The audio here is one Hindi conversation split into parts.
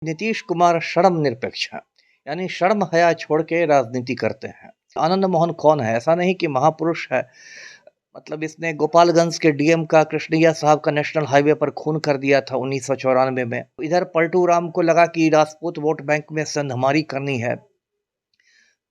नीतीश कुमार शर्म निरपेक्ष हैं, यानी शर्म हया छोड़ के राजनीति करते हैं। आनंद मोहन कौन है? ऐसा नहीं कि महापुरुष है, मतलब इसने गोपालगंज के डीएम का कृष्णैया साहब का नेशनल हाईवे पर खून कर दिया था 1994 में। इधर पलटू राम को लगा कि राजपूत वोट बैंक में संधमारी करनी है,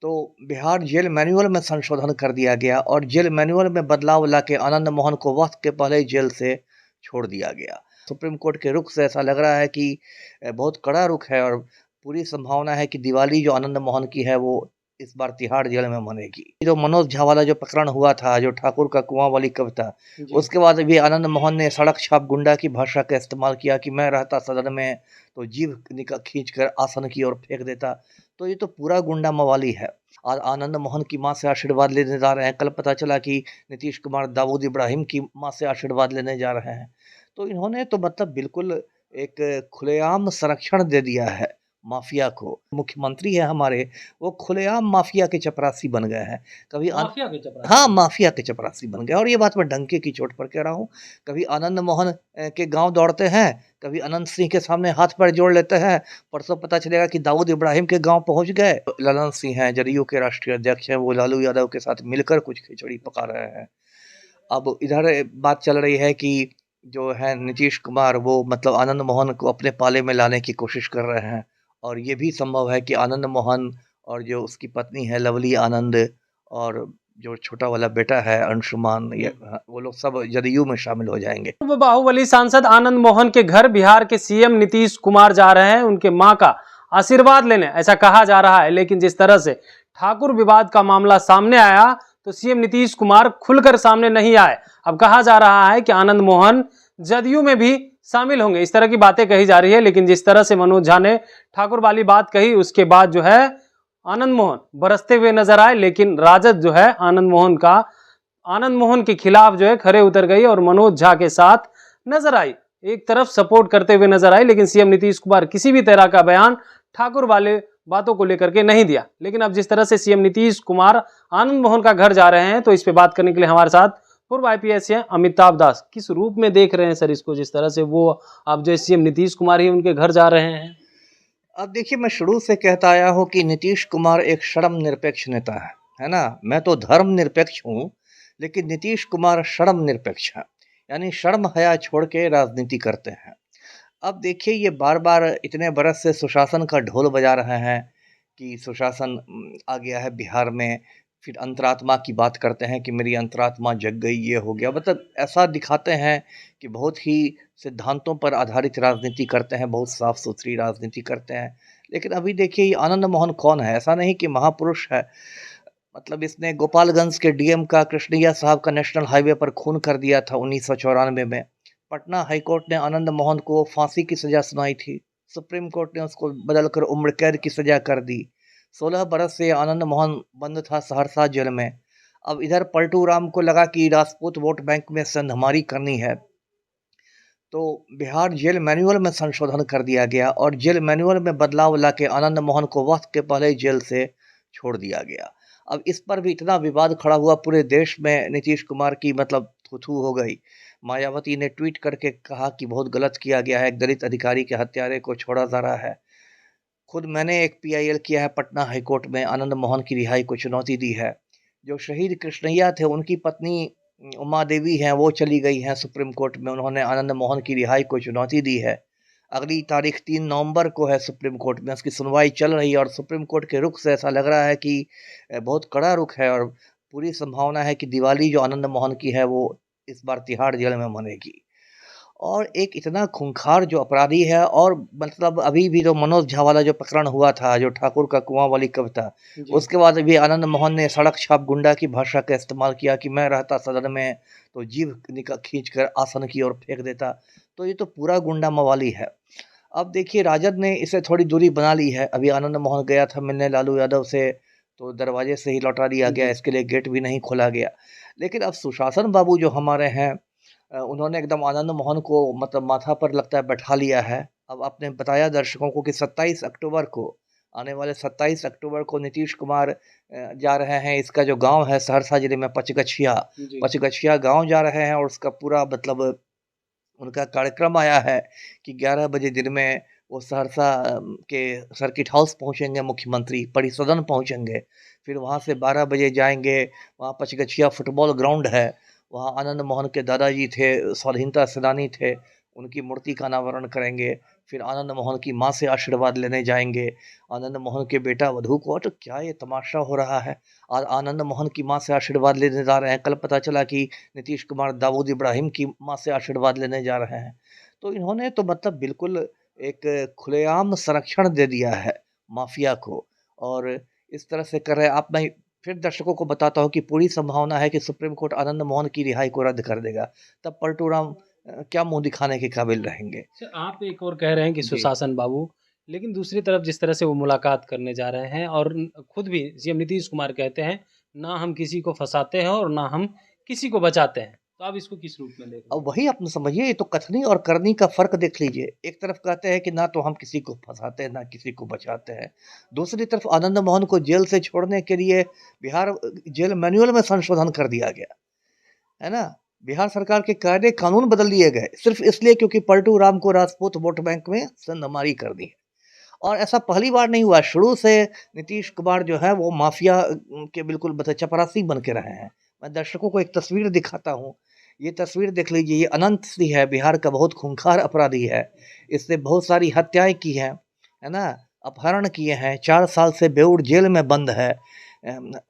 तो बिहार जेल मैनुअल में संशोधन कर दिया गया और जेल मैनुअल में बदलाव लाके आनंद मोहन को वक्त के पहले ही जेल से छोड़ दिया गया। सुप्रीम कोर्ट के रुख से ऐसा लग रहा है कि बहुत कड़ा रुख है और पूरी संभावना है कि दिवाली जो आनंद मोहन की है वो इस बार तिहाड़ जेल में मनेगी। जो मनोज झा वाला जो प्रकरण हुआ था, जो ठाकुर का कुआं वाली कविता, उसके बाद भी आनंद मोहन ने सड़क छाप गुंडा की भाषा का इस्तेमाल किया कि मैं रहता सदन में तो जीभ खींच कर आसन की ओर फेंक देता। तो ये तो पूरा गुंडा मवाली है। और आनंद मोहन की माँ से आशीर्वाद लेने जा रहे हैं। कल पता चला कि नीतीश कुमार दाऊद इब्राहिम की माँ से आशीर्वाद लेने जा रहे हैं। तो इन्होंने तो मतलब बिल्कुल एक खुलेआम संरक्षण दे दिया है माफिया को। मुख्यमंत्री है हमारे, वो खुलेआम माफिया के चपरासी बन गए हैं। कभी माफिया के चपरासी। हाँ, माफिया के चपरासी बन गए और ये बात मैं डंके की चोट पर कह रहा हूँ। कभी आनंद मोहन के गाँव दौड़ते हैं, कभी अनंत सिंह के सामने हाथ पैर जोड़ लेते हैं। परसों पता चलेगा कि दाऊद इब्राहिम के गाँव पहुँच गए। ललन सिंह हैं, जदयू के राष्ट्रीय अध्यक्ष हैं, वो लालू यादव के साथ मिलकर कुछ खिचड़ी पका रहे हैं। अब इधर बात चल रही है कि जो है नीतीश कुमार वो मतलब आनंद मोहन को अपने पाले में लाने की कोशिश कर रहे हैं और ये भी संभव है कि आनंद मोहन और जो उसकी पत्नी है लवली आनंद और जो छोटा वाला बेटा है अंशुमान, ये वो लोग सब जदयू में शामिल हो जाएंगे। पूर्व बाहुबली सांसद आनंद मोहन के घर बिहार के सीएम नीतीश कुमार जा रहे हैं उनके मां का आशीर्वाद लेने, ऐसा कहा जा रहा है। लेकिन जिस तरह से ठाकुर विवाद का मामला सामने आया तो सीएम नीतीश कुमार खुलकर सामने नहीं आए। अब कहा जा रहा है कि आनंद मोहन जदयू में भी शामिल होंगे, इस तरह की बातें कही जा रही है। लेकिन जिस तरह से मनोज झा ने ठाकुर वाली बात कही, उसके बाद जो है आनंद मोहन बरसते हुए नजर आए। लेकिन राजद जो है आनंद मोहन के खिलाफ जो है खड़े उतर गई और मनोज झा के साथ नजर आई, एक तरफ सपोर्ट करते हुए नजर आई। लेकिन सीएम नीतीश कुमार किसी भी तरह का बयान ठाकुर वाले बातों को लेकर के नहीं दिया। लेकिन अब जिस तरह से सीएम नीतीश कुमार आनंद मोहन का घर जा रहे हैं, तो इस पे बात करने के लिए हमारे साथ पूर्व आईपीएस हैं अमिताभ दास। किस रूप में देख रहे हैं सर इसको, जिस तरह से वो अब जो सीएम नीतीश कुमार ही उनके घर जा रहे हैं? अब देखिए, मैं शुरू से कहता आया हूँ कि नीतीश कुमार एक शर्म निरपेक्ष नेता है ना। मैं तो धर्म निरपेक्ष हूँ, लेकिन नीतीश कुमार शर्म निरपेक्ष है, यानी शर्म हया छोड़ के राजनीति करते हैं। अब देखिए, ये बार बार इतने बरस से सुशासन का ढोल बजा रहे हैं कि सुशासन आ गया है बिहार में। फिर अंतरात्मा की बात करते हैं कि मेरी अंतरात्मा जग गई, ये हो गया। मतलब ऐसा दिखाते हैं कि बहुत ही सिद्धांतों पर आधारित राजनीति करते हैं, बहुत साफ सुथरी राजनीति करते हैं। लेकिन अभी देखिए, ये आनंद मोहन कौन है? ऐसा नहीं कि महापुरुष है, मतलब इसने गोपालगंज के डीएम का कृष्णैया साहब का नेशनल हाईवे पर खून कर दिया था 1994 में। पटना हाईकोर्ट ने आनंद मोहन को फांसी की सजा सुनाई थी। सुप्रीम कोर्ट ने उसको बदलकर उम्र कैद की सजा कर दी। 16 बरस से आनंद मोहन बंद था सहरसा जेल में। अब इधर पलटू राम को लगा कि राजपूत वोट बैंक में संधमारी करनी है, तो बिहार जेल मैनुअल में संशोधन कर दिया गया और जेल मैनुअल में बदलाव लाके आनंद मोहन को वक्त के पहले ही जेल से छोड़ दिया गया। अब इस पर भी इतना विवाद खड़ा हुआ पूरे देश में, नीतीश कुमार की मतलब थू-थू हो गई। मायावती ने ट्वीट करके कहा कि बहुत गलत किया गया है, एक दलित अधिकारी के हत्यारे को छोड़ा जा रहा है। खुद मैंने एक पीआईएल किया है पटना हाईकोर्ट में, आनंद मोहन की रिहाई को चुनौती दी है। जो शहीद कृष्णैया थे, उनकी पत्नी उमा देवी हैं, वो चली गई हैं सुप्रीम कोर्ट में, उन्होंने आनंद मोहन की रिहाई को चुनौती दी है। अगली तारीख 3 नवंबर को है सुप्रीम कोर्ट में, उसकी सुनवाई चल रही है और सुप्रीम कोर्ट के रुख से ऐसा लग रहा है कि बहुत कड़ा रुख है और पूरी संभावना है कि दिवाली जो आनंद मोहन की है वो इस बार तिहाड़ जेल में मनेगी। और एक इतना खूंखार जो अपराधी है, और मतलब अभी भी जो मनोज झा वाला जो प्रकरण हुआ था, जो ठाकुर का कुआं वाली कविता, उसके बाद भी आनंद मोहन ने सड़क छाप गुंडा की भाषा का इस्तेमाल किया कि मैं रहता सदन में तो जीभ खींच कर आसन की ओर फेंक देता। तो ये तो पूरा गुंडा मवाली है। अब देखिए, राजद ने इसे थोड़ी दूरी बना ली है। अभी आनंद मोहन गया था मिलने लालू यादव से, तो दरवाजे से ही लौटा दिया गया, इसके लिए गेट भी नहीं खोला गया। लेकिन अब सुशासन बाबू जो हमारे हैं, उन्होंने एकदम आनंद मोहन को मतलब माथा पर लगता है बैठा लिया है। अब आपने बताया दर्शकों को कि 27 अक्टूबर को, आने वाले 27 अक्टूबर को नीतीश कुमार जा रहे हैं। इसका जो गांव है सहरसा जिले में पचगछिया गांव जा रहे हैं और उसका पूरा मतलब उनका कार्यक्रम आया है कि 11 बजे दिन में वो सहरसा के सर्किट हाउस पहुँचेंगे मुख्यमंत्री, परिसदन पहुँचेंगे, फिर वहाँ से 12 बजे जाएँगे, वहाँ पचगछिया फुटबॉल ग्राउंड है, वहाँ आनंद मोहन के दादाजी थे, स्वाधीनता सेनानी थे, उनकी मूर्ति का अनावरण करेंगे, फिर आनंद मोहन की माँ से आशीर्वाद लेने जाएँगे, आनंद मोहन के बेटा वधू को तो क्या ये तमाशा हो रहा है? और आनंद मोहन की माँ से आशीर्वाद लेने जा रहे हैं, कल पता चला कि नीतीश कुमार दाऊद इब्राहिम की माँ से आशीर्वाद लेने जा रहे हैं। तो इन्होंने तो मतलब बिल्कुल एक खुलेआम संरक्षण दे दिया है माफिया को और इस तरह से कर रहे हैं। आप मैं फिर दर्शकों को बताता हूँ कि पूरी संभावना है कि सुप्रीम कोर्ट आनंद मोहन की रिहाई को रद्द कर देगा। तब पलटू राम क्या मुँह दिखाने के काबिल रहेंगे। अच्छा, आप एक और कह रहे हैं कि जी। सुशासन बाबू, लेकिन दूसरी तरफ जिस तरह से वो मुलाकात करने जा रहे हैं और खुद भी सीएम नीतीश कुमार कहते हैं, ना हम किसी को फँसाते हैं और ना हम किसी को बचाते हैं। तो आप इसको किस रूप में देख रहे हैं? अब वही आप समझिए, ये तो कथनी और करनी का फ़र्क देख लीजिए। एक तरफ कहते हैं कि ना तो हम किसी को फँसाते हैं, ना किसी को बचाते हैं। दूसरी तरफ आनंद मोहन को जेल से छोड़ने के लिए बिहार जेल मैनुअल में संशोधन कर दिया गया, है ना? बिहार सरकार के कायदे कानून बदल दिए गए, सिर्फ़ इसलिए क्योंकि पलटू राम को राजपूत वोट बैंक में सेंधमारी कर दी है। और ऐसा पहली बार नहीं हुआ, शुरू से नीतीश कुमार जो है वो माफिया के बिल्कुल चपरासी बन के रहे हैं। मैं दर्शकों को एक तस्वीर दिखाता हूँ, ये तस्वीर देख लीजिए, ये अनंत सिंह है, बिहार का बहुत खूंखार अपराधी है। इसने बहुत सारी हत्याएँ की हैं, है ना? अपहरण किए हैं, 4 साल से बेऊर जेल में बंद है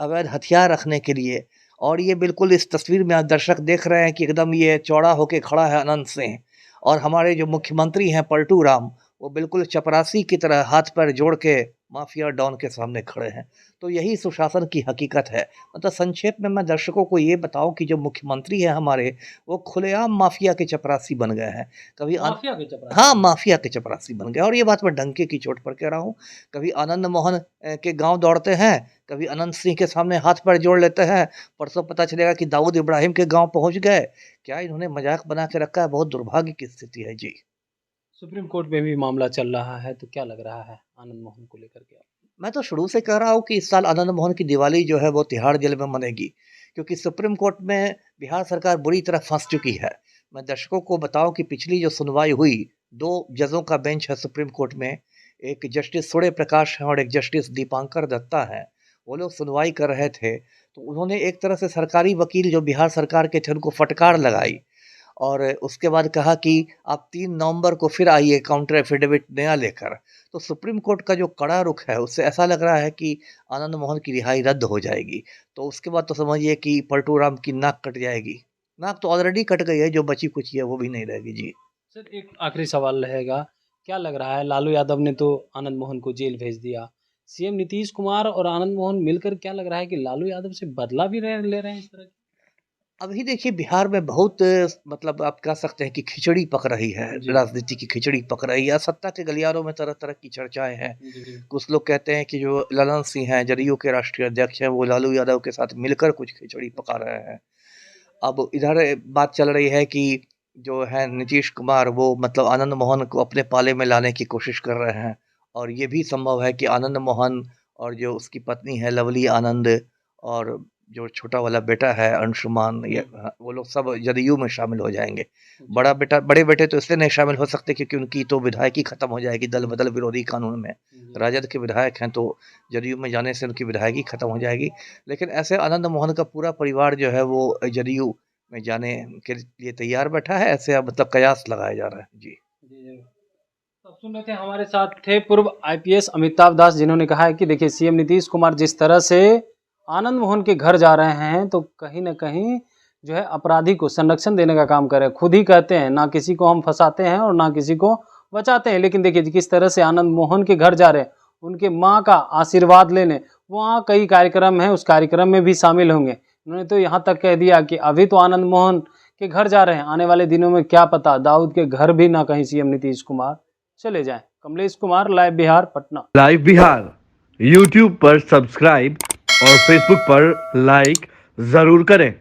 अवैध हथियार रखने के लिए। और ये बिल्कुल इस तस्वीर में आप दर्शक देख रहे हैं कि एकदम ये चौड़ा होके खड़ा है अनंत सिंह। और हमारे जो मुख्यमंत्री हैं पलटू राम, वो बिल्कुल चपरासी की तरह हाथ पैर जोड़ के माफिया डॉन के सामने खड़े हैं। तो यही सुशासन की हकीकत है। मतलब संक्षेप में मैं दर्शकों को ये बताऊँ कि जो मुख्यमंत्री हैं हमारे, वो खुलेआम माफिया के चपरासी बन गए हैं। कभी माफिया के चपरासी। हाँ, माफिया के चपरासी बन गए और ये बात मैं डंके की चोट पर कह रहा हूँ। कभी आनंद मोहन के गाँव दौड़ते हैं, कभी अनंत सिंह के सामने हाथ पैर जोड़ लेते हैं। परसों पता चलेगा कि दाऊद इब्राहिम के गाँव पहुँच गए। क्या इन्होंने मज़ाक बना के रखा है? बहुत दुर्भाग्य की स्थिति है। जी। सुप्रीम कोर्ट में भी मामला चल रहा है, तो क्या लग रहा है आनंद मोहन को लेकर के? मैं तो शुरू से कह रहा हूँ कि इस साल आनंद मोहन की दिवाली जो है वो तिहाड़ जेल में मनेगी, क्योंकि सुप्रीम कोर्ट में बिहार सरकार बुरी तरह फंस चुकी है। मैं दर्शकों को बताऊं कि पिछली जो सुनवाई हुई, 2 जजों का बेंच है सुप्रीम कोर्ट में, एक जस्टिस सूर्य प्रकाश है और एक जस्टिस दीपांकर दत्ता है। वो लोग सुनवाई कर रहे थे, तो उन्होंने एक तरह से सरकारी वकील जो बिहार सरकार के थे उनको फटकार लगाई और उसके बाद कहा कि आप 3 नवंबर को फिर आइए काउंटर एफिडेविट नया लेकर। तो सुप्रीम कोर्ट का जो कड़ा रुख है, उससे ऐसा लग रहा है कि आनंद मोहन की रिहाई रद्द हो जाएगी। तो उसके बाद तो समझिए कि पलटू राम की नाक कट जाएगी। नाक तो ऑलरेडी कट गई है, जो बची-खुची है वो भी नहीं रहेगी। जी। सर, एक आखिरी सवाल रहेगा, क्या लग रहा है लालू यादव ने तो आनंद मोहन को जेल भेज दिया, सीएम नीतीश कुमार और आनंद मोहन मिलकर क्या लग रहा है कि लालू यादव से बदला भी ले रहे हैं इस तरह की? अभी देखिए बिहार में बहुत मतलब आप कह सकते हैं कि खिचड़ी पक रही है, जी। राजनीति की खिचड़ी पक रही है। सत्ता के गलियारों में तरह-तरह की चर्चाएँ हैं। जी। कुछ लोग कहते हैं कि जो ललन सिंह हैं, जदयू के राष्ट्रीय अध्यक्ष हैं, वो लालू यादव के साथ मिलकर कुछ खिचड़ी पका रहे हैं। अब इधर बात चल रही है कि जो है नीतीश कुमार वो मतलब आनंद मोहन को अपने पाले में लाने की कोशिश कर रहे हैं और ये भी संभव है कि आनंद मोहन और जो उसकी पत्नी है लवली आनंद और जो छोटा वाला बेटा है अंशुमान, ये वो लोग सब जदयू में शामिल हो जाएंगे। बड़े बेटे तो इसलिए नहीं शामिल हो सकते क्योंकि उनकी तो विधायकी खत्म हो जाएगी दल बदल विरोधी कानून में। राजद के विधायक हैं तो जदयू में जाने से उनकी विधायकी खत्म हो जाएगी। लेकिन ऐसे आनंद मोहन का पूरा परिवार जो है वो जदयू में जाने के लिए तैयार बैठा है। ऐसे अब मतलब कयास लगाया जा रहा है। जी। जी। तो सुन रहे थे, हमारे साथ थे पूर्व आईपीएस अमिताभ दास, जिन्होंने कहा है कि देखिए सीएम नीतीश कुमार जिस तरह से आनंद मोहन के घर जा रहे हैं, तो कहीं न कहीं जो है अपराधी को संरक्षण देने का काम कर रहे हैं। खुद ही कहते हैं ना किसी को हम फँसाते हैं और ना किसी को बचाते हैं। लेकिन देखिए किस तरह से आनंद मोहन के घर जा रहे हैं, उनके माँ का आशीर्वाद लेने। वहाँ कई कार्यक्रम हैं, उस कार्यक्रम में भी शामिल होंगे। उन्होंने तो यहाँ तक कह दिया कि अभी तो आनंद मोहन के घर जा रहे हैं, आने वाले दिनों में क्या पता दाऊद के घर भी ना कहीं सीएम नीतीश कुमार चले जाएं। Kamlesh Kumar, live Bihar, Patna. Live Bihar YouTube पर सब्सक्राइब और फेसबुक पर लाइक जरूर करें।